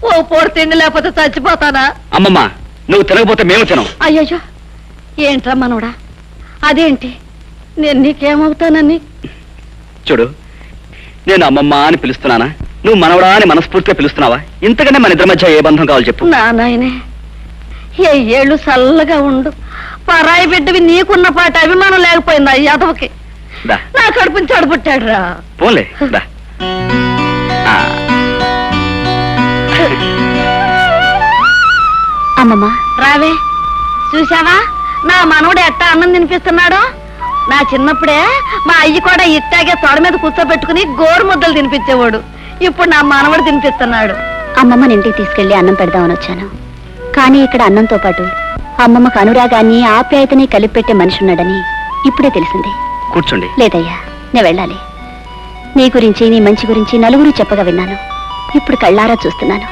ఓ పూట తిండి లేకపోతే చచ్చిపోతానా? అమ్మమ్మ, నువ్వు తినకపోతే మేము తినం. అయ్యయ్యో, ఏంట్రా మనోడా? అదేంటి నేను నీకేమవుతానని? చూడు, నేను అమ్మమ్మ అని పిలుస్తున్నానా, నువ్వు మనవడా అని మనస్ఫూర్తిగా పిలుస్తున్నావా? ఇంతకంటే మన ఇద్దరి మధ్య ఏ బంధం కావాలి చెప్పు. నా నాయనే, ఏ ఏళ్ళు చల్లగా ఉండు. పరాయి బిడ్డవి నీకున్న పాట అభిమానం లేకపోయిందా యాదవకి? దా, నా కడుపుని చెడబుట్టాడు రా. పోన్లే దా. అమ్మమ్మ, రావే, చూసావా నా మనవడు ఎట్టా అన్నం తినిపిస్తున్నాడు? నా చిన్నప్పుడే మా అయ్యి కూడా ఇట్టాగే తొడ మీద కూర్చోబెట్టుకుని గోరు ముద్దలు తినిపించేవాడు. ఇప్పుడు నా మనవడు తినిపిస్తున్నాడు. అమ్మమ్మని ఇంటికి తీసుకెళ్లి అన్నం పెడదామని వచ్చాను. కానీ ఇక్కడ అన్నంతో పాటు అమ్మమ్మకు అనురాగాన్ని ఆప్యాయతని కలిపెట్టే మనిషి ఉన్నాడని ఇప్పుడే తెలిసింది. కూర్చోండి. లేదయ్యా, నేను వెళ్ళాలి. నీ గురించి, నీ మంచి గురించి నలుగురు చెప్పగా విన్నాను. ఇప్పుడు కళ్ళారా చూస్తున్నాను.